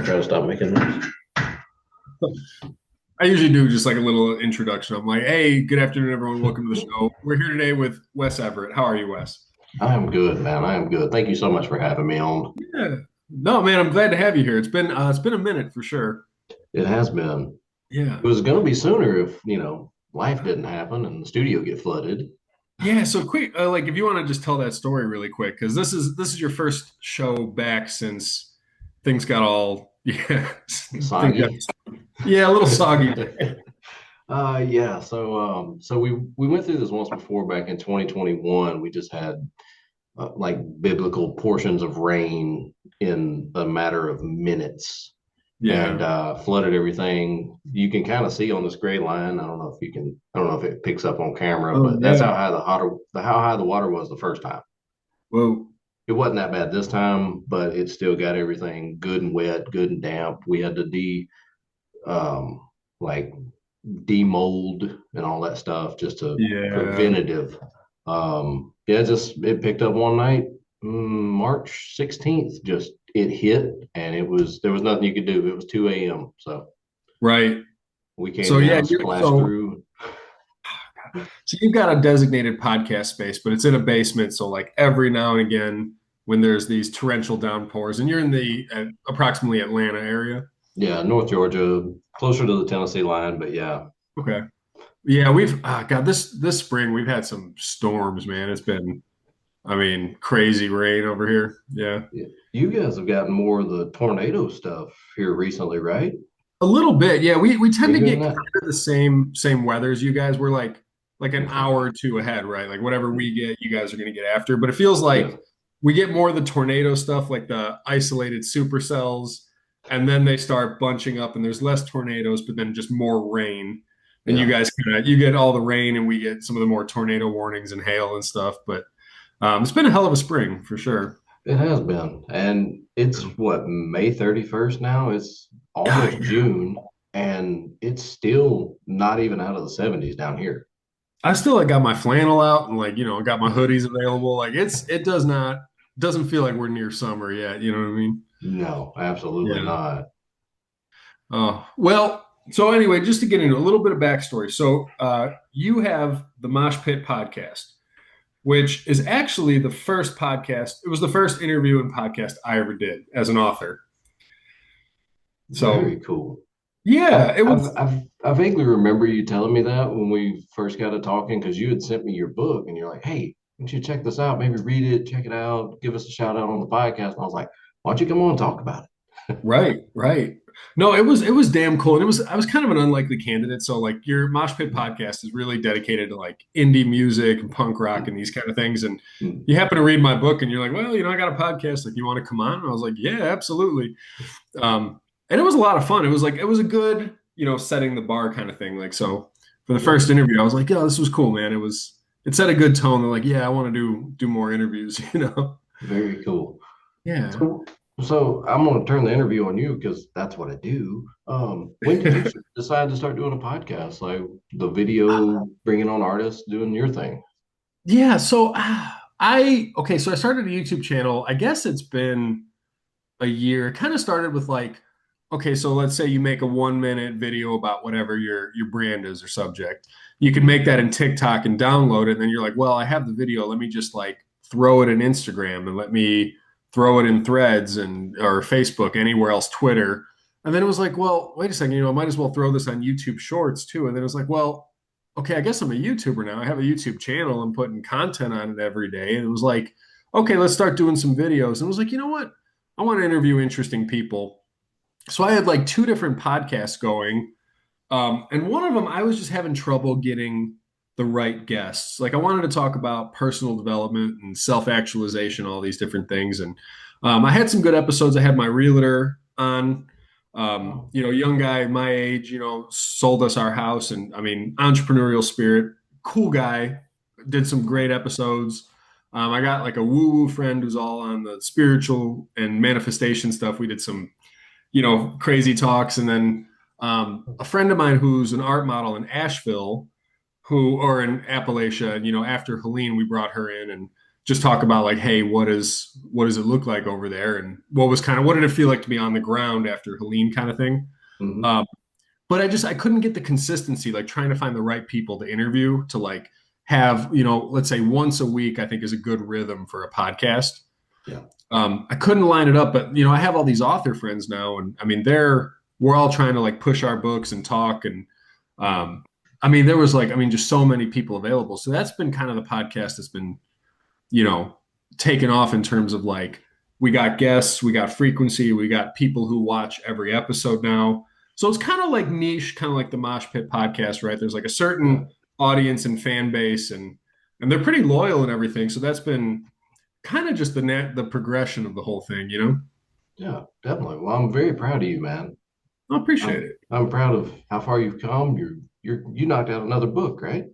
gonna try to stop making noise. I usually do just like a little introduction. I'm like, hey, good afternoon, everyone. Welcome to the show. We're here today with Wes Everett. How are you, Wes? I am good, man. I am good. Thank you so much for having me on. Yeah. No, man, I'm glad to have you here. It's been a minute for sure. It has been. Yeah. It was gonna be sooner if, life didn't happen and the studio get flooded. Yeah. So quick, like if you want to just tell that story really quick, because this is your first show back since things got all things got Soggy. a little soggy. Yeah. So we went through this once before back in 2021. We just had like biblical portions of rain in a matter of minutes and Yeah. flooded everything. You can kind of see on this gray line. I don't know if it picks up on camera, Oh but that's yeah. how high the water was the first time. Well, It wasn't that bad this time, but it still got everything good and wet, good and damp. We had to um, like demold and all that stuff just to yeah. preventative. Yeah, it picked up one night, March 16th. Just it hit, and there was nothing you could do. It was 2 a.m. So Right. we came So yeah, down, you're splashed so through. So you've got a designated podcast space, but it's in a basement. So like every now and again, when there's these torrential downpours, and you're in the approximately Atlanta area. Yeah, North Georgia, closer to the Tennessee line, but yeah. Okay. Yeah, we've God, this spring we've had some storms, man. It's been, I mean, crazy rain over here. Yeah. Yeah. You guys have gotten more of the tornado stuff here recently, right? A little bit. Yeah, we Are tend you to hearing get that? kind of the same weather as you guys. We're like an Okay. hour or two ahead, right? Like whatever we get, you guys are going to get after. But it feels Yeah. like we get more of the tornado stuff, like the isolated supercells, and then they start bunching up, and there's less tornadoes, but then just more rain. And you Yeah. guys kind of you get all the rain, and we get some of the more tornado warnings and hail and stuff. But it's been a hell of a spring for sure. It has been. And it's what, May 31st now? It's Ah, almost yeah. June, and it's still not even out of the 70s down here. I still like got my flannel out and like got my hoodies available. Like it doesn't feel like we're near summer yet. You know what I mean? No, absolutely Yeah. not. Oh well. So anyway, just to get into a little bit of backstory. So you have the Mosh Pit Podcast, which is actually the first podcast. It was the first interview and podcast I ever did as an author. Very So cool. yeah, it was. I vaguely remember you telling me that when we first got to talking because you had sent me your book and you're like, hey, why don't you check this out? Maybe read it, check it out, give us a shout out on the podcast. And I was like, why don't you come on and talk about it? Right, right. No, it was damn cool. And I was kind of an unlikely candidate. So like your Mosh Pit podcast is really dedicated to like indie music and punk rock and these kind of things. And you happen to read my book and you're like, well, I got a podcast. Like, you want to come on? And I was like, yeah, absolutely. And it was a lot of fun. It was a good, setting the bar kind of thing. Like, so for the Yeah, first interview, I was like, yeah, this was cool, man. It set a good tone. They're like, yeah, I want to do more interviews, very cool. Yeah. So I'm going to turn the interview on you because that's what I do. When did you decide to start doing a podcast? Like the video, bringing on artists, doing your thing. Yeah, so so I started a YouTube channel. I guess it's been a year. It kind of started with like, okay, so let's say you make a 1 minute video about whatever your brand is or subject. You can make that in TikTok and download it, and then you're like, well, I have the video. Let me just like throw it in Instagram and let me throw it in Threads and or Facebook, anywhere else, Twitter. And then it was like, well, wait a second, I might as well throw this on YouTube Shorts too. And then it was like, well, okay, I guess I'm a YouTuber now. I have a YouTube channel. I'm putting content on it every day. And it was like, okay, let's start doing some videos. And it was like, you know what? I want to interview interesting people. So I had like two different podcasts going. And one of them, I was just having trouble getting the right guests. Like I wanted to talk about personal development and self actualization, all these different things. And I had some good episodes. I had my realtor on, Oh, young guy my age, sold us our house. And I mean, entrepreneurial spirit, cool guy, did some great episodes. I got like a woo woo friend who's all on the spiritual and manifestation stuff. We did some crazy talks. And then a friend of mine who's an art model in Asheville, or in Appalachia, and after Helene, we brought her in, and just talk about like, hey, what does it look like over there, and what did it feel like to be on the ground after Helene kind of thing. Hmm. Um, but I couldn't get the consistency, like trying to find the right people to interview to like have, let's say once a week, I think is a good rhythm for a podcast. Yeah. I couldn't line it up, but I have all these author friends now, and I mean, we're all trying to like push our books and talk, and I mean, there was like, I mean, just so many people available. So that's been kind of the podcast that's been, you know, taken off in terms of like we got guests, we got frequency, we got people who watch every episode now. So it's kind of like niche, kind of like the Mosh Pit podcast, right? There's like a Yeah. certain audience and fan base, and they're pretty loyal and everything. So that's been kind of just the progression of the whole thing. Yeah, definitely. Well, I'm very proud of you, man. I appreciate I'm it. I'm proud of how far you've come. You knocked out another book, right?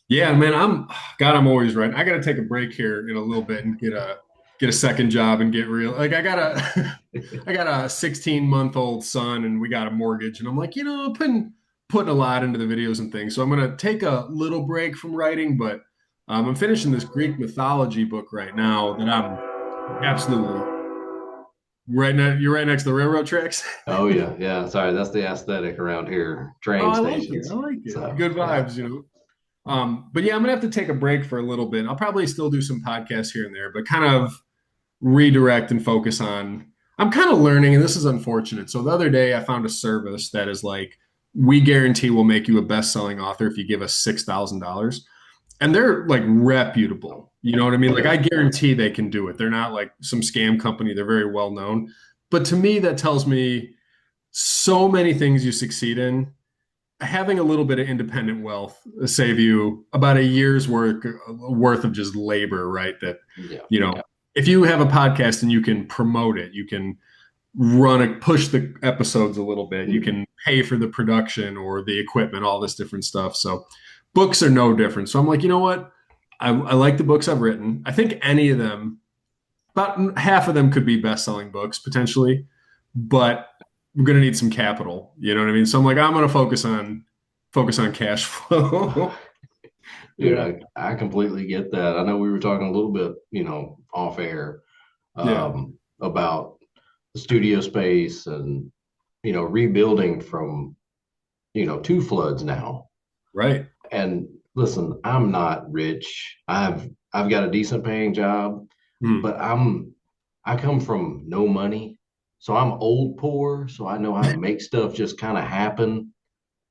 Yeah, man, I'm always right. I got to take a break here in a little bit and get a second job and get real. Like I got a 16-month-old son and we got a mortgage and I'm like, putting a lot into the videos and things. So I'm going to take a little break from writing, but I'm finishing this Greek mythology book right now that I'm absolutely right now. You're right next to the railroad tracks. Oh yeah, yeah. Sorry, that's the aesthetic around here. Oh, Train I like it. I stations. like it. So Good yeah. vibes. But yeah, I'm gonna have to take a break for a little bit. I'll probably still do some podcasts here and there, but kind of redirect and focus on. I'm kind of learning, and this is unfortunate. So the other day, I found a service that is like, we guarantee we'll make you a best-selling author if you give us $6,000, and they're like reputable. You know what I mean? Like Okay. I guarantee they can do it. They're not like some scam company. They're very well known. But to me, that tells me so many things you succeed in having a little bit of independent wealth save you about a year's worth of just labor, right? That Yeah. you know, if you have a podcast and you can promote it, you can push the episodes a little bit, you Mhm. can pay for the production or the equipment, all this different stuff. So books are no different. So I'm like, you know what? I like the books I've written. I think any of them, about half of them could be best-selling books potentially, but we're going to need some capital. You know what I mean? So I'm like, I'm going to focus on cash flow. Dude, Yeah, I completely get that. I know we were talking a little bit, off air, yeah, about the studio space and, rebuilding from, two floods now. right. And listen, I'm not rich. I've got a decent paying job, Hmm. but I come from no money. So I'm old poor, so I know how to make stuff just kind of happen.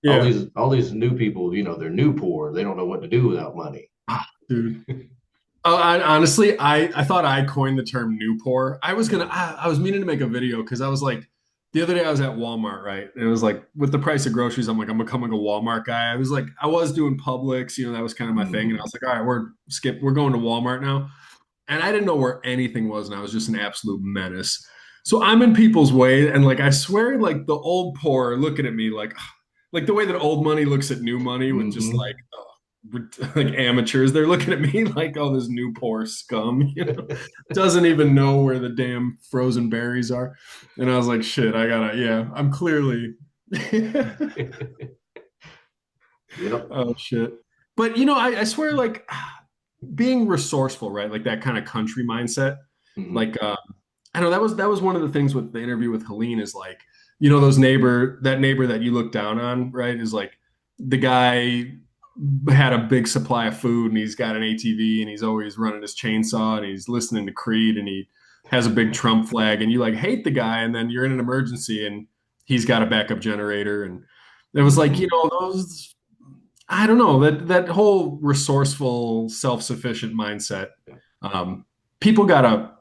All Yeah, these new people, they're new poor. They don't know what to do without money. dude. Oh, honestly, I thought I coined the term new poor. I was meaning to make a video because I was like, the other day I was at Walmart, right? And it was like with the price of groceries, I'm like, I'm becoming a Walmart guy. I was like, I was doing Publix, that was kind of my thing. And I Mhm. was like, all right, we're going to Walmart now. And I didn't know where anything was, and I was just an absolute menace. So I'm in people's way, and like I swear, like the old poor are looking at me like the way that old money looks at new money with just like Mhm. like amateurs. They're looking at me like, oh, this new poor scum, doesn't even know where the damn frozen berries are. And I was like, shit, yeah, I'm clearly. Yep. Oh shit. But I swear, like being resourceful, right? Like that kind of country mindset. Mhm. Like I know that was one of the things with the interview with Helene is like, that neighbor that you look down on, right? Is like the guy had a big supply of food and he's got an ATV and he's always running his chainsaw and he's listening to Creed and he has a big Trump flag and you like hate the guy and then you're in an emergency and he's got a backup generator and it was like, Mhm. those I don't know, that whole resourceful, self-sufficient mindset. Um, People gotta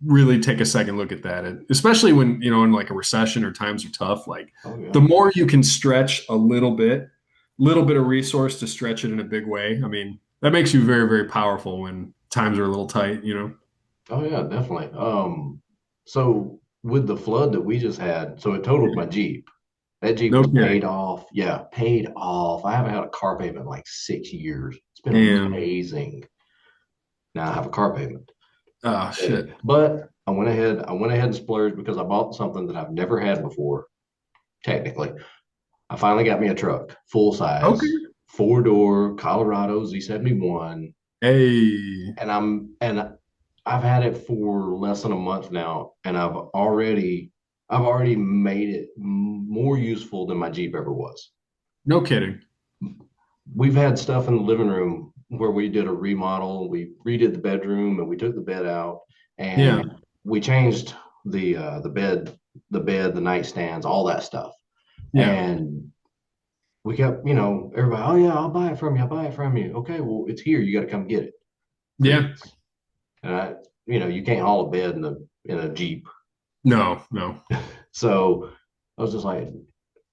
really take a second look at that, and especially when in like a recession or times are tough. Like Oh the yeah. more you can stretch a little bit of resource to stretch it in a big way. I mean, that makes you very, very powerful when times are a little tight. Oh yeah, definitely. So with the flood that we just had, so it totaled my Jeep. That Jeep No was paid kidding. off. Yeah, paid off. I haven't had a car payment in like 6 years. It's been And amazing. Now I have a car payment. oh shit. But I went ahead and splurged because I bought something that I've never had before, technically. I finally got me a truck, full Okay. size, 4-door Colorado Z71. Hey. And I've had it for less than a month now, and I've already made it more useful than my Jeep ever was. No kidding. We've had stuff in the living room where we did a remodel. We redid the bedroom and we took the bed out Yeah. and we changed the bed, the nightstands, all that stuff. Yeah. And we kept, everybody, oh yeah, I'll buy it from you. I'll buy it from you. Okay, well, it's here. You got to come get it, Yeah. please. And you can't haul a bed in a Jeep. No, no. So I was just like,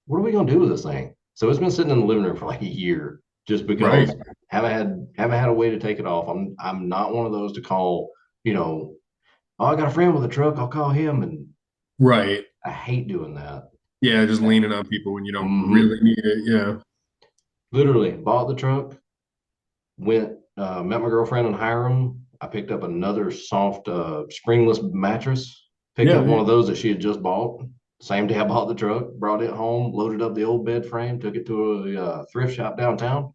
what are we gonna do with this thing? So it's been sitting in the living room for like a year just Right. because haven't had a way to take it off. I'm not one of those to call, oh, I got a friend with a truck, I'll call him. And Right. I hate doing that. Yeah, just leaning on people when you don't really Hmm. need it. Yeah. Literally bought the truck, met my girlfriend in Hiram. I picked up another soft springless mattress, picked Yeah. up one of those that she had just bought. Same day I bought the truck, brought it home, loaded up the old bed frame, took it to a thrift shop downtown,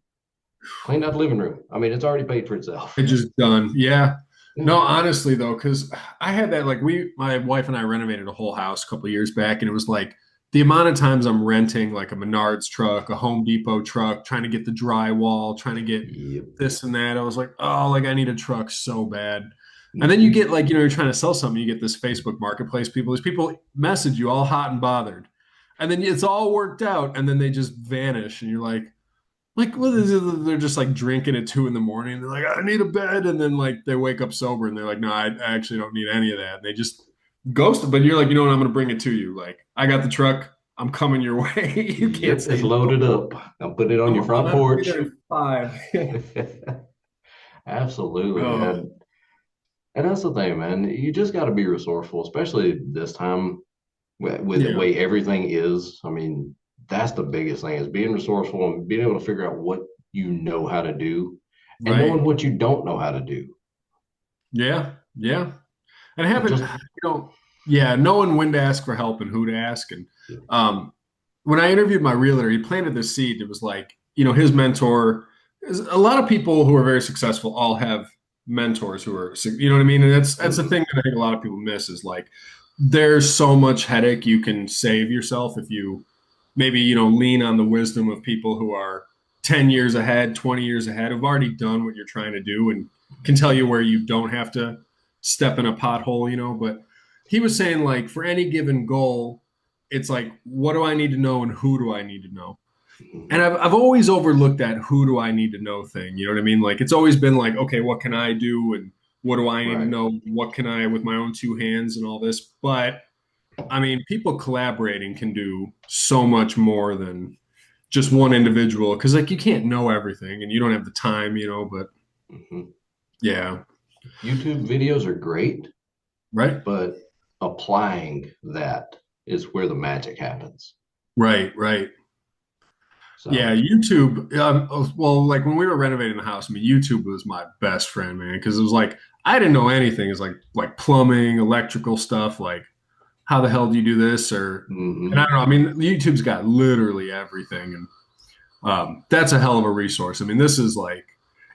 cleaned out the living room. I mean, it's already paid for itself. It just done. Yeah. Yeah. No, honestly though, because I had that like my wife and I renovated a whole house a couple of years back, and it was like the amount of times I'm renting like a Menards truck, a Home Depot truck, trying to get the drywall, trying to get Yep. this and that. I was like, oh, like I need a truck so bad. And then you Hmm. get like, you're trying to sell something, you get this Facebook marketplace people, these people message you all hot and bothered. And then it's all worked out, and then they just vanish, and you're like, what is it? They're just like drinking at 2 in the morning. They're like, I need a bed. And then like they wake up sober and they're like, no, I actually don't need any of that. And they just ghost it. But you're like, you know what? I'm going to bring it to you. Like, I got the truck. I'm coming your way. You can't Yep, it's say loaded no. up. I'll put it on your I'm front not be porch. there in 5. Absolutely, Oh, man. And that's the thing, man. You just got to be resourceful, especially this time with the yeah. way everything is. I mean, that's the biggest thing is being resourceful and being able to figure out what you know how to do and knowing Right. what you don't know how to do. Yeah. Yeah. And And having, just yeah, knowing when to ask for help and who to ask. And um, when I interviewed my realtor, he planted this seed. It was like, his mentor, a lot of people who are very successful all have mentors who are, you know what I mean? And that's the mhm, thing that I think a lot of people miss is like, there's so much headache you can save yourself if you maybe, lean on the wisdom of people who are 10 years ahead, 20 years ahead, who've already done what you're trying to do and can tell you where you don't have to step in a pothole, but he was saying like for any given goal, it's like, what do I need to know and who do I need to know? And mhm. I've always overlooked that who do I need to know thing. You know what I mean? Like it's always been like, okay, what can I do? And what do I need to Right. know? What can I with my own two hands and all this? But I mean, people collaborating can do so much more than just one individual because like you can't know everything and you don't have the time, but Mhm. yeah. YouTube videos are great, Right. but applying that is where the magic happens. Right. Right. Yeah, So, YouTube. Well, like when we were renovating the house, I mean, YouTube was my best friend, man, because it was like I didn't know anything. It's like plumbing, electrical stuff. Like, how the hell do you do this? And I mhm. don't know. I mean, YouTube's got literally everything, and that's a hell of a resource. I mean, this is like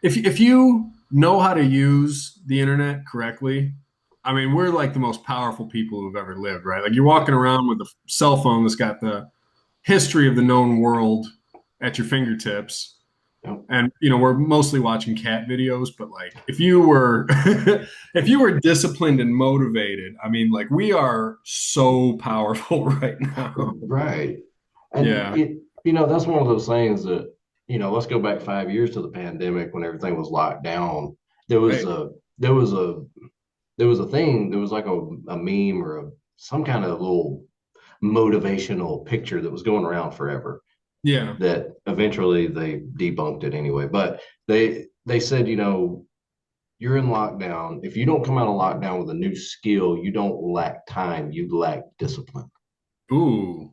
if you know how to use the internet correctly. I mean, we're like the most powerful people who've ever lived, right? Like you're walking around with a cell phone that's got the history of the known world at your fingertips. Yep. And we're mostly watching cat videos, but like if you were if you were disciplined and motivated, I mean like we are so powerful right now. Right. And Yeah. that's one of those things that, let's go back 5 years to the pandemic when everything was locked down. There was Right. a there was a there was a thing, there was like a meme or some kind of little motivational picture that was going around forever Yeah. that eventually they debunked it anyway. But they said, you're in lockdown. If you don't come out of lockdown with a new skill, you don't lack time, you lack discipline, Ooh.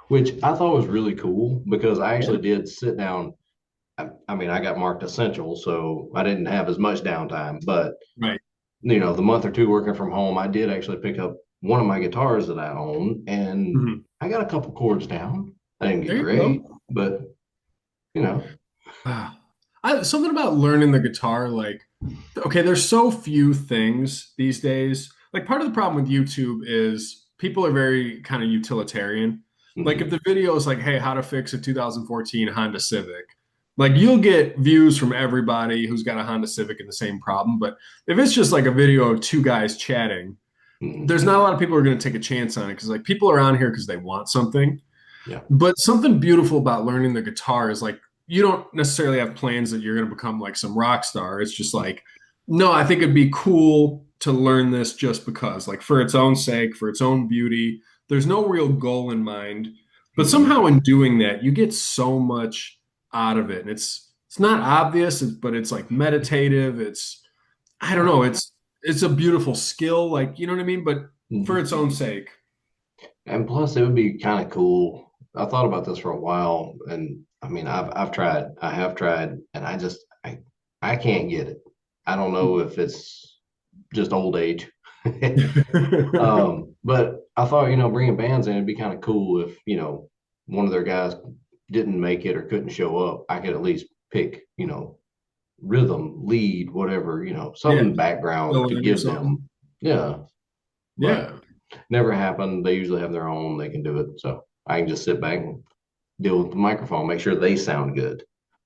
which I thought was really cool because I Yeah. actually did sit down. I mean, I got marked essential, so I didn't have as much downtime. But, Right. the month or two working from home, I did actually pick up one of my guitars that I own and Mhm. I got a couple chords down. I didn't get There you great, go. but, you know, Something about learning the guitar, like Okay, there's so few things these days. Like part of the problem with YouTube is people are very kind of utilitarian. Like if Hmm. the video is like, hey, how to fix a 2014 Honda Civic, like you'll get views from everybody who's got a Honda Civic and the same problem. But if it's just like a video of two guys chatting, Hmm. there's not a lot of people who are going to take a chance on it because like people are on here because they want something. Yeah. But something beautiful about learning the guitar is like you don't necessarily have plans that you're going to become like some rock star. It's just like, no, I think it'd be cool to learn this just because, like for its own sake, for its own beauty. There's no real goal in mind, but Hmm. somehow in doing that, you get so much out of it, and it's not obvious, but it's like meditative. It's I don't Yeah. know. It's a beautiful skill, like you know what I mean. But for Hmm. its own sake, And plus, it would be kind of cool. I thought about this for a while, and I mean, I've tried, I have tried, and I can't get it. I don't know if it's just old age. But I thought, bringing bands in, it'd be kind of cool if, one of their guys didn't make it or couldn't show up. I could at least pick, rhythm, lead, whatever, yeah, something background fill to in or give them. something. Yeah, but Yeah. never happened. They usually have their own, they can do it. So I can just sit back and deal with the microphone, make sure they sound good.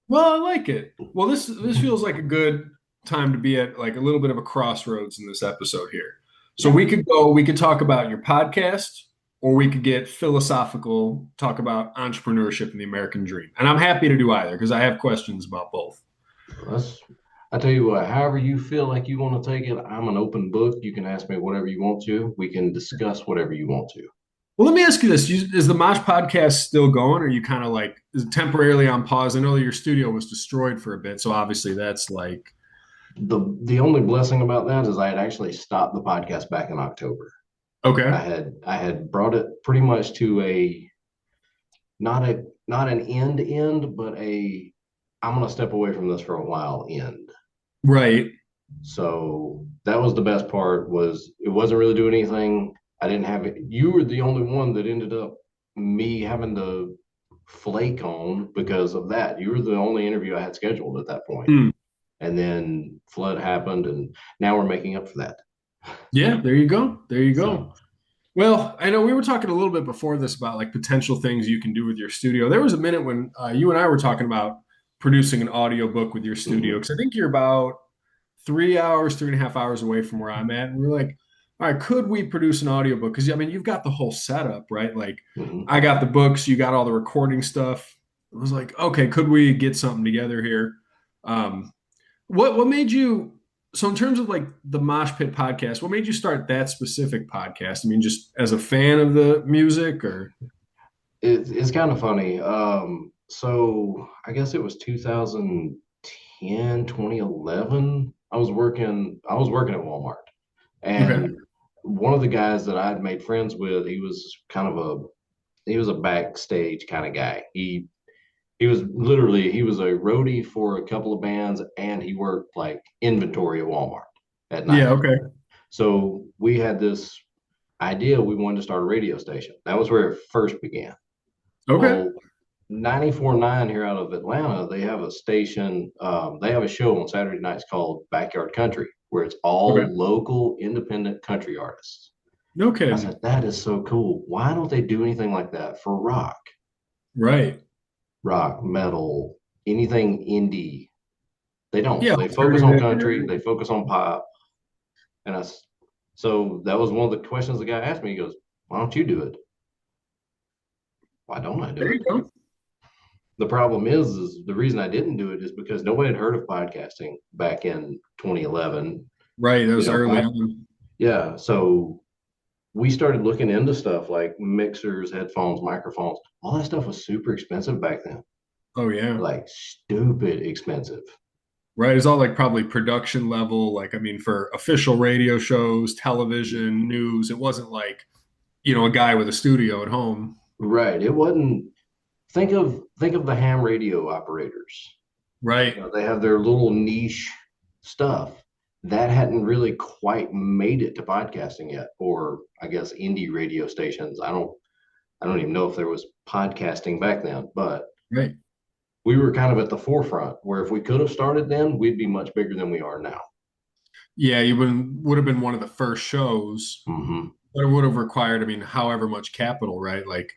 Well, I like it. Well, this feels like a good time to be at like a little bit of a crossroads in this episode here. So Yeah. we could talk about your podcast, or we could get philosophical, talk about entrepreneurship and the American dream. And I'm happy to do either because I have questions about both. Let's, I tell you what, however you feel like you want to take it, I'm an open book. You can ask me whatever you want to. We can discuss whatever you want to. Well, let me ask you this: is the Mosh podcast still going, or are you kind of like is it temporarily on pause? I know that your studio was destroyed for a bit, so obviously that's like The only blessing about that is I had actually stopped the podcast back in October. okay, I had brought it pretty much to a not an end, but a I'm gonna step away from this for a while end. right, So that was the best part was it wasn't really doing anything. I didn't have it. You were the only one that ended up me having to flake on because of that. You were the only interview I had scheduled at that point. hmm. And then flood happened and now we're making up for that. Yeah, there you go, there you So go. Well, I know we were talking a little bit before this about like potential things you can do with your studio. There was a minute when you and I were talking about producing an audio book with your studio mhm, because I think you're about 3 hours, 3.5 hours away from where I'm at. And we were like, all right, could we produce an audio book? Because I mean, you've got the whole setup, right? Like, mhm. I got the books, you got all the recording stuff. It was like, okay, could we get something together here? Um, what made you so in terms of like the Mosh Pit podcast, what made you start that specific podcast? I mean, just as a fan of the music or It's kind of funny. So I guess it was 2010, 2011. I was working at Walmart. okay. And one of the guys that I'd made friends with, he was a backstage kind of guy. He was a roadie for a couple of bands and he worked like inventory at Walmart at Yeah, night. okay. So we had this idea we wanted to start a radio station. That was where it first began. Okay. Well, 94.9 here out of Atlanta, they have a station, they have a show on Saturday nights called Backyard Country, where it's Okay. all local independent country artists. No I kidding. said, that is so cool. Why don't they do anything like that for Right. rock, metal, anything indie? They don't. Yeah, They focus on alternative. country, they focus on pop. And so that was one of the questions the guy asked me. He goes, why don't you do it? Why don't I do There you it? go. The problem is the reason I didn't do it is because nobody had heard of podcasting back in 2011. Right. That You was know, early on. yeah. So we started looking into stuff like mixers, headphones, microphones. All that stuff was super expensive back then, Oh yeah. like stupid expensive. Right. It's all like probably production level. Like, I mean, for official radio shows, television, news, it wasn't like, a guy with a studio at home. Right. It wasn't. Think of the ham radio operators. Right. They have their little niche stuff that hadn't really quite made it to podcasting yet, or I guess indie radio stations. I don't even know if there was podcasting back then, but Right. we were kind of at the forefront where if we could have started then, we'd be much bigger than we are now. Yeah, you would have been one of the first shows, Hmm. but it would have required, I mean, however much capital, right? Like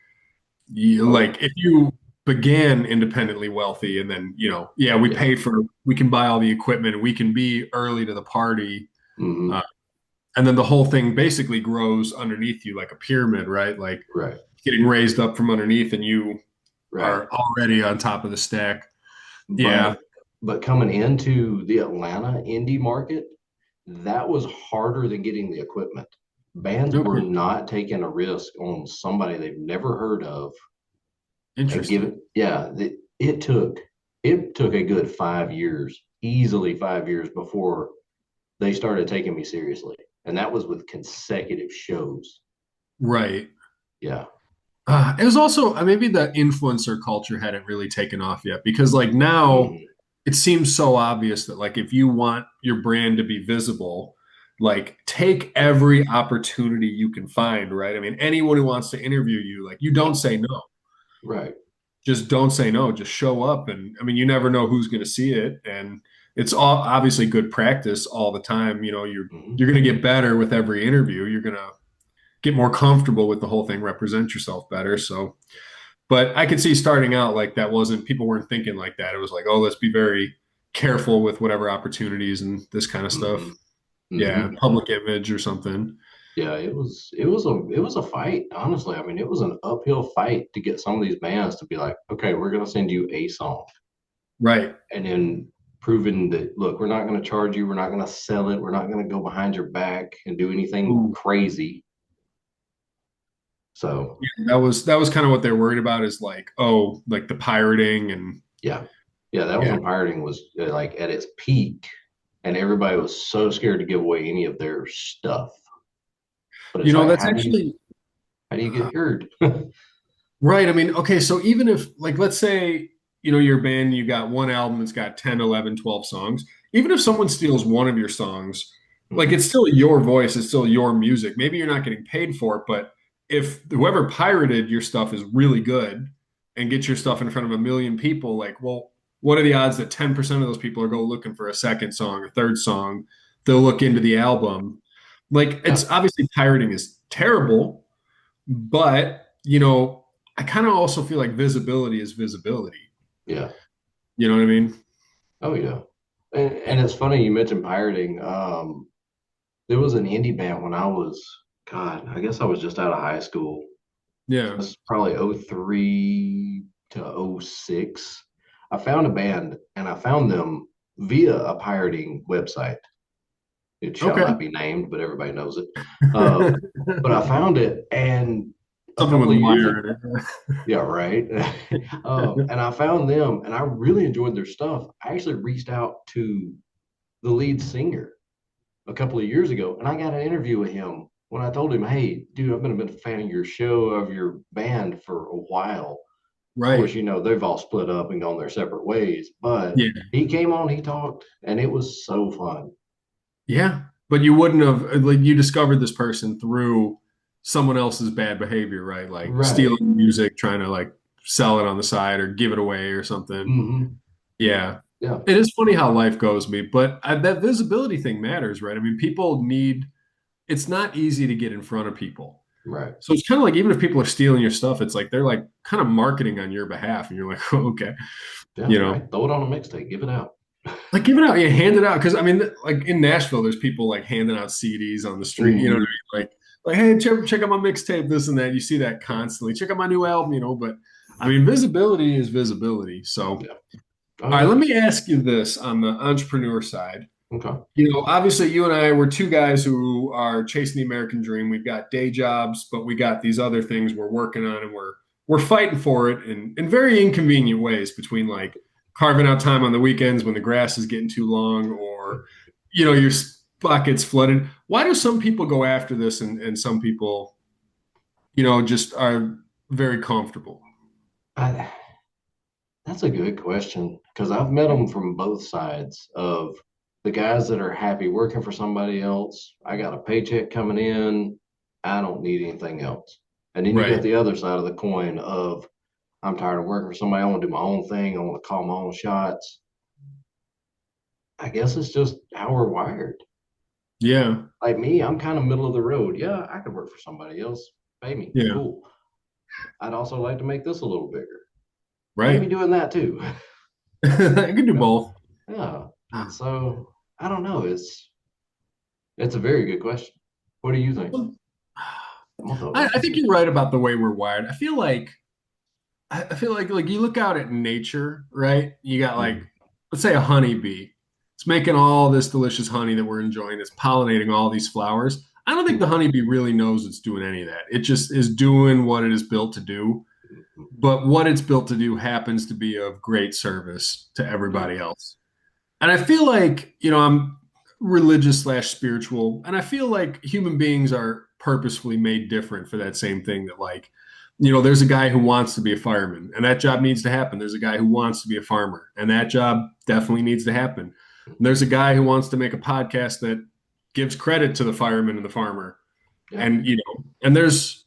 you, Oh yeah. like if you began independently wealthy and then, yeah, Yeah. we can buy all the equipment, we can be early to the party. Hmm. Uh, and then the whole thing basically grows underneath you like a pyramid, right? Like Right. getting raised up from underneath and you Right. are already on top of the stack. Yeah. But coming into the Atlanta indie market, that was harder than getting the equipment. Bands were Okay. not taking a risk on somebody they've never heard of and give Interesting. it. Yeah, it took a good 5 years, easily 5 years before they started taking me seriously, and that was with consecutive shows. Right. Yeah. It was also maybe the influencer culture hadn't really taken off yet because like now Hmm. it seems so obvious that like if you want your brand to be visible, like take every opportunity you can find, right? I mean, anyone who wants to interview you, like you don't say no. Right. Just don't say no. Just show up, and I mean, you never know who's going to see it, and it's all obviously good practice all the time. Hmm. You're going to get better with every interview. You're going to get more comfortable with the whole thing, represent yourself better. So, but I could see starting out like that wasn't people weren't thinking like that. It was like, oh, let's be very careful with whatever opportunities and this kind of stuff. Hmm. Yeah, Hmm. public image or something. Yeah, it was a fight, honestly. I mean, it was an uphill fight to get some of these bands to be like, okay, we're gonna send you a song. Right. And then proving that, look, we're not gonna charge you, we're not gonna sell it, we're not gonna go behind your back and do anything Ooh. crazy. So That was kind of what they're worried about is like, oh, like the pirating and yeah. Yeah, that was yeah. when pirating was like at its peak and everybody was so scared to give away any of their stuff. But it's like, That's how do you actually how do you get heard? right. I mean, okay, so even if like let's say, your band, you got one album that's got 10, 11, 12 songs, even if someone steals one of your songs, like Hmm. it's still your voice, it's still your music. Maybe you're not getting paid for it, but if whoever pirated your stuff is really good and gets your stuff in front of a million people, like, well, what are the odds that 10% of those people are go looking for a second song or third song? They'll look into the album. Like Yeah, it's obviously pirating is terrible, but, I kind of also feel like visibility is visibility. yeah. You know what I mean? Oh yeah. And it's funny you mentioned pirating. There was an indie band when I was, God, I guess I was just out of high school. Yeah. That's probably '03 to '06. I found a band and I found them via a pirating website. It shall Okay. not be named, but everybody knows it. Uh, but I found it, and a Something with couple of years ago, wire in yeah, right. it. And I found them, and I really enjoyed their stuff. I actually reached out to the lead singer a couple of years ago, and I got an interview with him when I told him, "Hey, dude, I've been a big fan of your show, of your band for a while." Of course, Right. they've all split up and gone their separate ways, but Yeah. he came on, he talked, and it was so fun. Yeah. But you wouldn't have, like, you discovered this person through someone else's bad behavior, right? Like Right. stealing music, trying to like sell it on the side or give it away or something. Hmm. Yeah. Yeah. It is funny how life goes me, but that visibility thing matters, right? I mean, it's not easy to get in front of people. Right. So it's kind of like even if people are stealing your stuff, it's like they're like kind of marketing on your behalf, and you're like, oh, okay, Yeah. you know, Right. Throw it on a mixtape. Give it out. like give it out, yeah, hand it out. Because I mean, like in Nashville, there's people like handing out CDs on the street. You know what Hmm. I mean? Like hey, check out my mixtape, this and that. You see that constantly. Check out my new album, But I mean, visibility is visibility. So, Yeah. Oh all right, yeah. let me ask you this on the entrepreneur side. Okay. Obviously, you and I were two guys who are chasing the American dream. We've got day jobs, but we got these other things we're working on, and we're fighting for it in very inconvenient ways. Between like carving out time on the weekends when the grass is getting too long, or your spot gets flooded. Why do some people go after this, and some people, just are very comfortable? I, that's a good question because I've met them from both sides of the guys that are happy working for somebody else. I got a paycheck coming in. I don't need anything else. And then you got Right. the other side of the coin of I'm tired of working for somebody. I want to do my own thing. I want to call my own shots. I guess it's just how we're wired. Yeah. Like me, I'm kind of middle of the road. Yeah, I could work for somebody else. Pay me. Yeah. Cool. I'd also like to make this a little bigger. Maybe Right. doing that too. I can do You know? both. Yeah. Ah. So I don't know. It's a very good question. What do you think? I'm gonna throw it back I to think you. you're right about the way we're wired. I feel like you look out at nature, right? You got like, Mhm. let's say a honeybee. It's making all this delicious honey that we're enjoying. It's pollinating all these flowers. I don't think the honeybee really knows it's doing any of that. It just is doing what it is built to do. Mhm. But what it's built to do happens to be of great service to Yeah. everybody else. And I feel like, I'm religious slash spiritual, and I feel like human beings are purposefully made different for that same thing that, like, there's a guy who wants to be a fireman, and that job needs to happen. There's a guy who wants to be a farmer, and that job definitely needs to happen. And there's a guy who wants to make a podcast that gives credit to the fireman and the farmer. Yeah. And, and there's,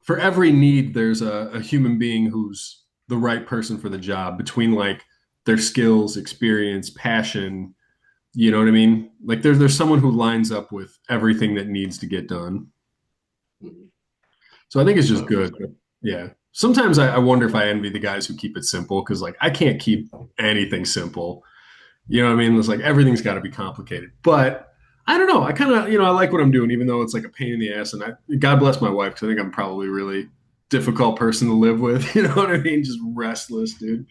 for every need, there's a human being who's the right person for the job between like their skills, experience, passion. You know what I mean? Like there's someone who lines up with everything that needs to get done. Mhm. So I think it's just So, good. But yeah. Sometimes I wonder if I envy the guys who keep it simple because like I can't keep anything simple. You know what I mean? It's like everything's got to be complicated. But I don't know. I kind of, I like what I'm doing, even though it's like a pain in the ass. And God bless my wife, because I think I'm probably a really difficult person to live with. You know what I mean? Just restless, dude.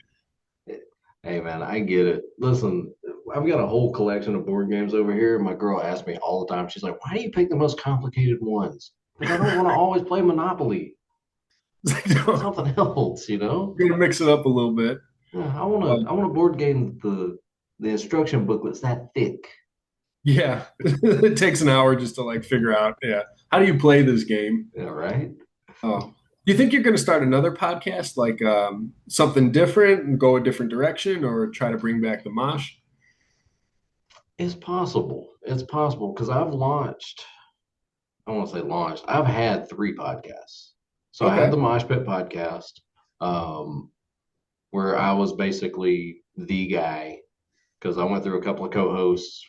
hey man, I get it. Listen, I've got a whole collection of board games over here. My girl asks me all the time. She's like, "Why do you pick the most complicated ones?" Because I don't want to always play Monopoly. It's like, Give me no, something else, you know? I'm gonna mix it up a little bit. Yeah, Um, I want a board game. The instruction booklet's that thick. yeah, it takes an hour just to like figure out. Yeah, how do you play this game? Yeah, right. Oh, do you think you're going to start another podcast, like something different and go a different direction, or try to bring back the mosh? It's possible. It's possible because I've launched. I want to say launched. I've had three podcasts. So I had Okay. the Mosh Pit Podcast, um, where I was basically the guy because I went through a couple of co-hosts.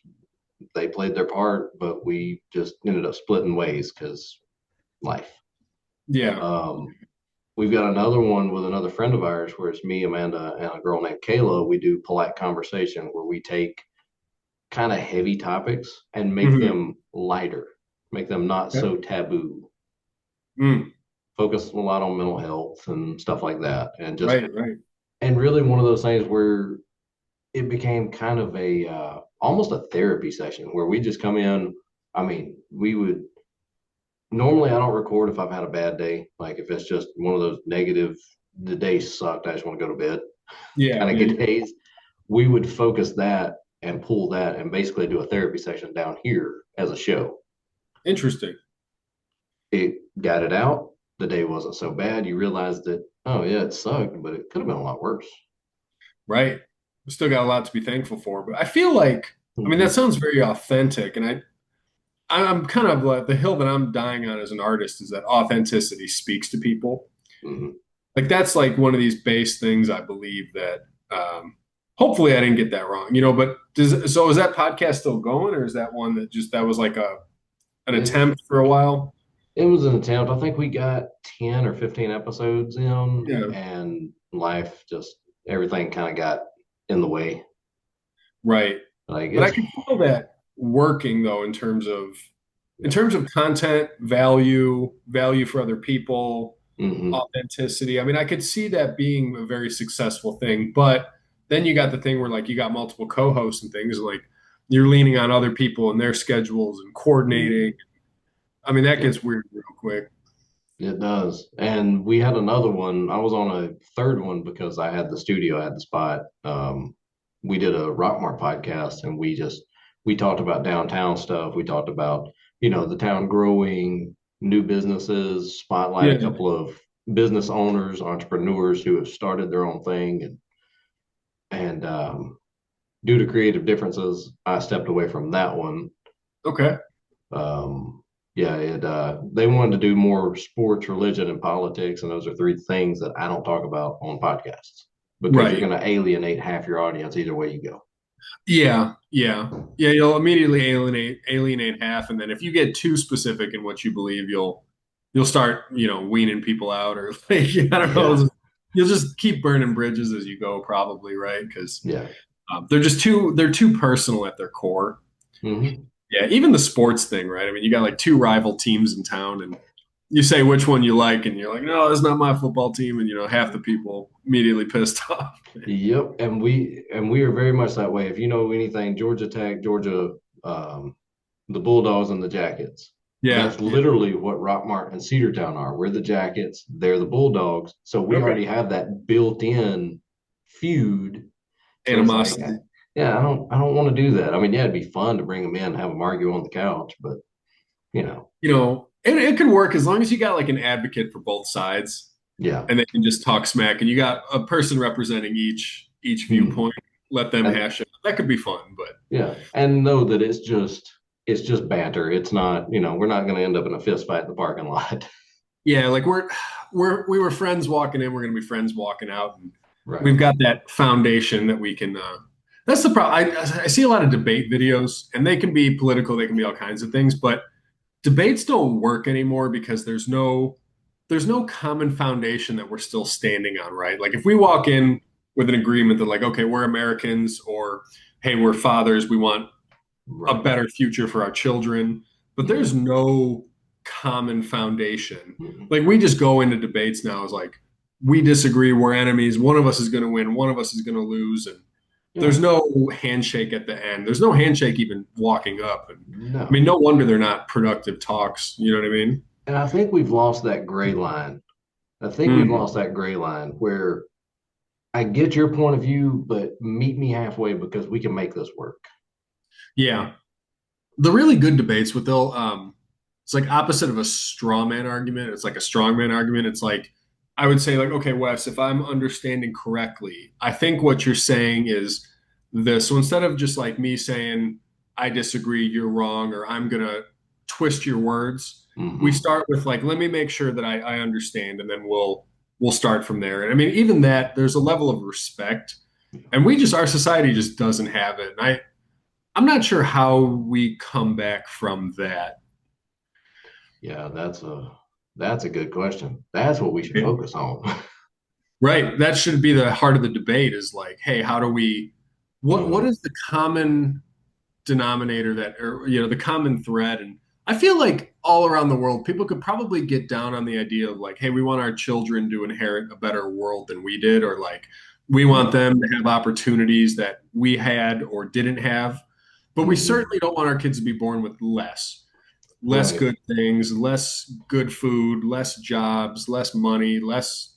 They played their part, but we just ended up splitting ways because life. Yeah. Um, we've got another one with another friend of ours where it's me, Amanda, and a girl named Kayla. We do polite conversation where we take kind of heavy topics and make Hmm. them lighter, make them not Okay. so taboo. Mm. Focus a lot on mental health and stuff like that, and just Right. Right. and really one of those things where it became kind of a almost a therapy session where we just come in. I mean, we would normally I don't record if I've had a bad day, like if it's just one of those negative, the day sucked, I just want to go to bed Yeah. kind of Yeah. good Yeah. days. We would focus that and pull that and basically do a therapy session down here as a show. Interesting. It got it out. The day wasn't so bad. You realized that, oh yeah, it sucked, but it could have been a lot worse. Right. We still got a lot to be thankful for, but I feel like, I mean, that Mm-hmm. sounds very authentic, and I'm kind of like the hill that I'm dying on as an artist is that authenticity speaks to people. Mm-hmm. Like that's like one of these base things I believe that. Hopefully, I didn't get that wrong, But is that podcast still going, or is that one that was like a an It attempt for a while? it was an attempt. I think we got 10 or 15 episodes in, Yeah, and life just everything kind of got in the way. right. Like But I it's can feel that working though in yeah. terms of content, value for other people, Mm-hmm. authenticity. I mean, I could see that being a very successful thing, but then you got the thing where like you got multiple co-hosts and things like you're leaning on other people and their schedules and coordinating. Mm-hmm. I mean, that Yep. gets weird real quick. It does. And we had another one. I was on a third one because I had the studio, I had the spot. We did a Rockmart podcast and we talked about downtown stuff. We talked about, the town growing, new businesses, spotlight a Yeah. couple of business owners, entrepreneurs who have started their own thing and due to creative differences, I stepped away from that one. Okay. Um, Yeah, they wanted to do more sports, religion, and politics, and those are three things that I don't talk about on podcasts because you're Right. going to alienate half your audience either way you go. Yeah, yeah, yeah. You'll immediately alienate half, and then if you get too specific in what you believe, you'll start weaning people out, or like I don't know. Yeah, You'll just keep burning bridges as you go, probably, right? Because yeah. they're too personal at their core. Hmm. Yeah, even the sports thing, right? I mean, you got like two rival teams in town, and you say which one you like, and you're like, no, that's not my football team, and half the people immediately pissed off. Yep, and we are very much that way. If you know anything, Georgia Tech, Georgia, um, the Bulldogs and the Jackets. Yeah, That's yeah. literally what Rockmart and Cedartown are. We're the Jackets, they're the Bulldogs. So we Okay. already have that built-in feud. So it's like, Animosity. yeah, I don't want to do that. I mean, yeah, it'd be fun to bring them in, have them argue on the couch, but you know, It can work as long as you got like an advocate for both sides yeah. and they can just talk smack and you got a person representing each Mhm. viewpoint, let them And hash it. That could be fun, but yeah, and know that it's just banter. It's not, we're not going to end up in a fist fight in the parking lot. yeah, like we were friends walking in, we're gonna be friends walking out, and Right. we've got that foundation that we can that's the problem. I see a lot of debate videos and they can be political, they can be all kinds of things, but debates don't work anymore because there's no common foundation that we're still standing on, right? Like if we walk in with an agreement that like, okay, we're Americans or hey, we're fathers, we want a Right. better future for our children, but there's Mhm. no common foundation. Mhm. Like we just go into debates now as like we disagree, we're enemies, one of us is going to win, one of us is going to lose and there's Yeah. no handshake at the end. There's no handshake even walking up. And I mean, No. no wonder they're not productive talks. You know what I mean? And I think we've lost that gray line. I think we've Mm, lost that gray line where I get your point of view, but meet me halfway because we can make this work. yeah. The really good debates, what they'll, it's like opposite of a straw man argument. It's like a strong man argument. It's like, I would say, like, okay, Wes, if I'm understanding correctly, I think what you're saying is this. So instead of just like me saying, I disagree, you're wrong, or I'm going to twist your words, we Hmm. start with like, let me make sure that I understand, and then we'll start from there. And I mean, even that, there's a level of respect, and our society just doesn't have it. And I'm not sure how we come back from that. Yeah, that's a good question. That's what we should focus on. Right. That should be the heart of the debate is like, hey, how do we what Mhm. is the common denominator that or the common thread? And I feel like all around the world people could probably get down on the idea of like, hey, we want our children to inherit a better world than we did, or like we want Yeah. them to have opportunities that we had or didn't have. But we Hmm. certainly don't want our kids to be born with less Right. good things, less good food, less jobs, less money, less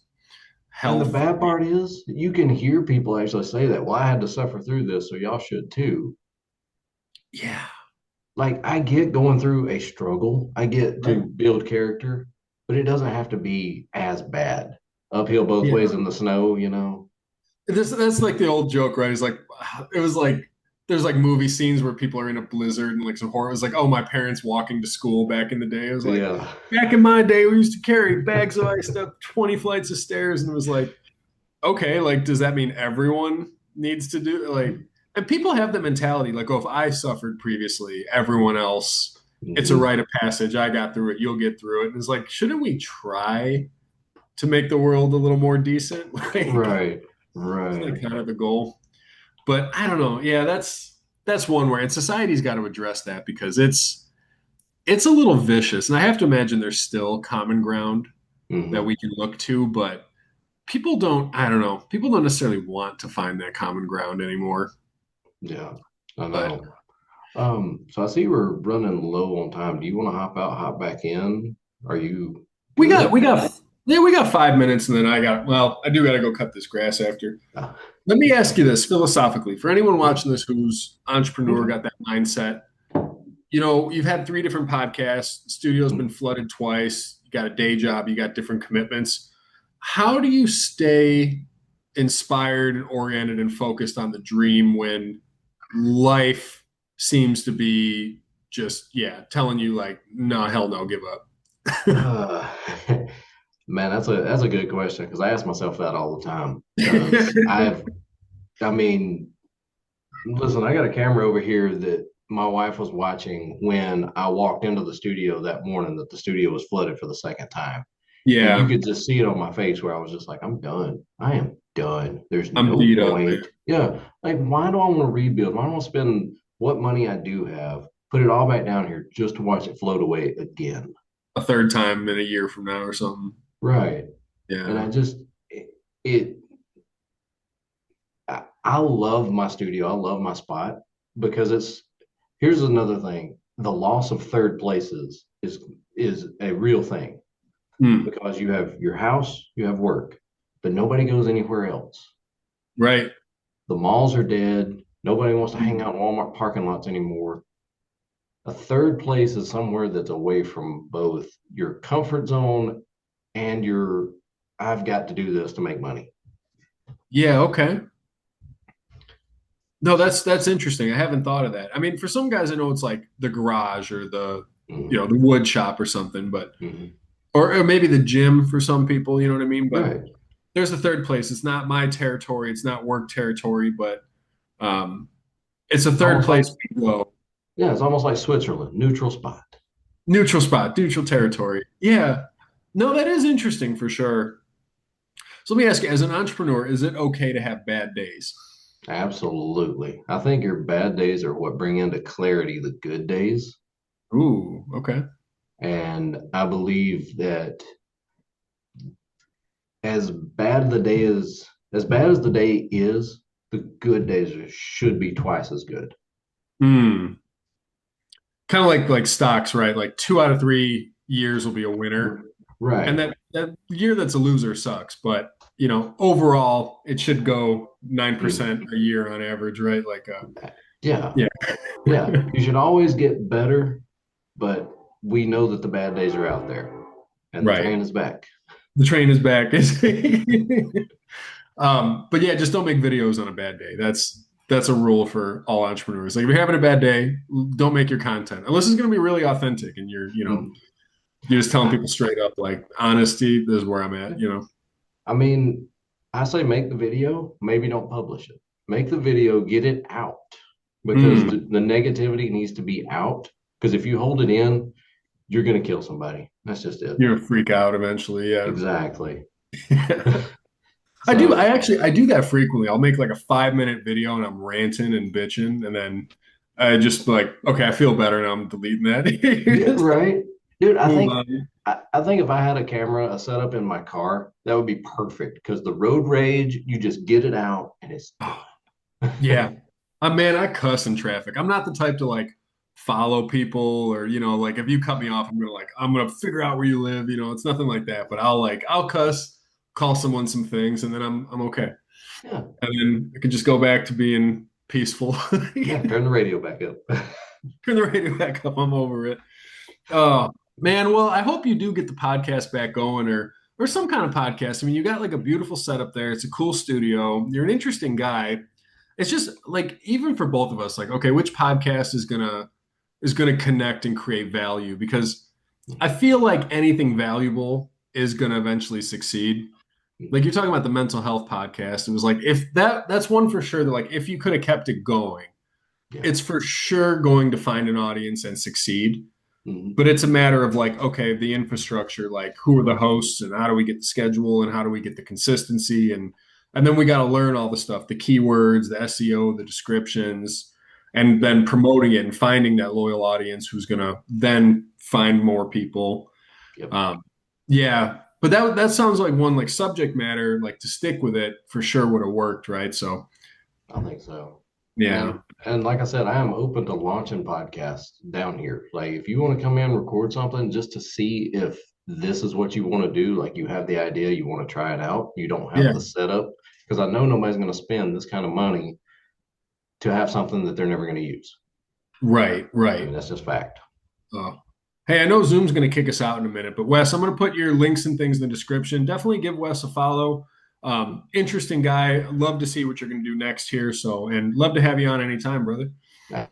And the health. bad part is you can hear people actually say that. Well, I had to suffer through this, so y'all should too. Yeah. Like I get going through a struggle. I get to Right. build character, but it doesn't have to be as bad. Uphill both Yeah. ways in the snow. That's like the old joke, right? It's like it was like there's like movie scenes where people are in a blizzard and like some horror. It was like, oh, my parents walking to school back in the day. It was like Yeah. back in my day, we used to carry bags of ice up 20 flights of stairs, and it was like, okay, like does that mean everyone needs to do like and people have the mentality like, oh, if I suffered previously, everyone else, it's a Hmm. rite of passage. I got through it, you'll get through it. And it's like, shouldn't we try to make the world a little more decent? Like Right. it's like Right. kind of the goal. But I don't know. Yeah, that's one where and society's got to address that because it's a little vicious. And I have to imagine there's still common ground that Hmm. we can look to, but people don't, I don't know, people don't necessarily want to find that common ground anymore. Yeah. I But know. So I see we're running low on time. Do you want to hop out, hop back in? Are you we got good? we got yeah, we got 5 minutes and then I do gotta go cut this grass after. Uh, Let me ask you this philosophically. For anyone yeah. watching this who's entrepreneur, Okay. got that mindset, you've had three different podcasts, studio's been flooded twice, you got a day job, you got different commitments. How do you stay inspired and oriented and focused on the dream when life seems to be just telling you like, no, hell no, give up? Uh, man, that's a good question because I ask myself that all the time. Because I mean, listen, I got a camera over here that my wife was watching when I walked into the studio that morning that the studio was flooded for the second time. And you Yeah, could just see it on my face where I was just like, I'm done. I am done. There's I'm no beat up, man. point. Yeah. Like, why do I want to rebuild? Why do I want to spend what money I do have, put it all back down here just to watch it float away again? A third time in a year from now or something. Right. And Yeah. it I love my studio. I love my spot because here's another thing. The loss of third places is a real thing Hmm. because you have your house, you have work, but nobody goes anywhere else. Right. The malls are dead. Nobody wants to hang Hmm. out in Walmart parking lots anymore. A third place is somewhere that's away from both your comfort zone and your I've got to do this to make money. Yeah. Okay. No, that's interesting. I haven't thought of that. I mean, for some guys, I know it's like the garage or Mhm. the wood shop or something, but Mhm. or maybe the gym for some people. You know what I mean? But Right. there's the third place. It's not my territory. It's not work territory, but um, it's a It's third almost like place we go. yeah, it's almost like Switzerland, neutral spot. Neutral spot, neutral territory. Yeah. No, that is interesting for sure. So let me ask you, as an entrepreneur, is it okay to have bad days? Absolutely. I think your bad days are what bring into clarity the good days. Ooh, okay. And I believe that as bad as the day is, the good days should be twice as good. Hmm. Kind of like stocks, right? Like 2 out of 3 years will be a winner, and Right. that year that's a loser sucks. But overall, it should go 9% Mhm. a year on average, right? Yeah. Yeah, Yeah. You should always get better, but we know that the bad days are out there and the right. train is back. The train is back. But yeah, just don't make videos on a bad day. That's a rule for all entrepreneurs. Like if you're having a bad day, don't make your content unless it's going to be really authentic and Mhm. you're just telling I, people straight up like honesty. This is where I'm at. I mean, I say make the video, maybe don't publish it. Make the video, get it out because Mm, the negativity needs to be out. Because if you hold it in, you're going to kill somebody. That's just it. you're gonna freak out eventually. Yeah. Exactly. I do. So, I do that frequently. I'll make like a 5 minute video and I'm ranting and bitching, and then I just like, okay, I feel better and I'm deleting that. yeah, Just right. Dude, move on. I think if I had a camera, a setup in my car, that would be perfect because the road rage, you just get it out and it's Oh, done. yeah. Man, I cuss in traffic. I'm not the type to like follow people or, like if you cut me off, I'm gonna figure out where you live. It's nothing like that. But I'll cuss, call someone some things, and then I'm okay. Yeah. And then I can just go back to being peaceful. Yeah. Turn Turn the radio back up. the radio back up. I'm over it. Oh man, well, I hope you do get the podcast back going or some kind of podcast. I mean, you got like a beautiful setup there. It's a cool studio. You're an interesting guy. It's just like even for both of us, like, okay, which podcast is gonna connect and create value? Because I feel like anything valuable is gonna eventually succeed. Like you're talking about the mental health podcast. It was like if that's one for sure that like if you could have kept it going, Yeah. it's for sure going to find an audience and succeed. Mhm. But it's a matter of like, okay, the infrastructure, like who are the hosts and how do we get the schedule and how do we get the consistency and then we got to learn all the stuff, the keywords, the SEO, the descriptions, and Yep. then promoting it and finding that loyal audience who's gonna then find more people. Yep. Um, yeah, but that sounds like one like subject matter, like to stick with it for sure would have worked, right? So I think so. yeah, And like I said, I am open to launching podcasts down here. Like if you want to come in, record something just to see if this is what you want to do, like you have the idea, you want to try it out, you don't have yeah, the setup, because I know nobody's going to spend this kind of money to have something that they're never going to use. right, I mean, right. that's just fact. Oh. Hey, I know Zoom's going to kick us out in a minute, but Wes, I'm going to put your links and things in the description. Definitely give Wes a follow. Interesting guy. Love to see what you're going to do next here. So, and love to have you on anytime, brother.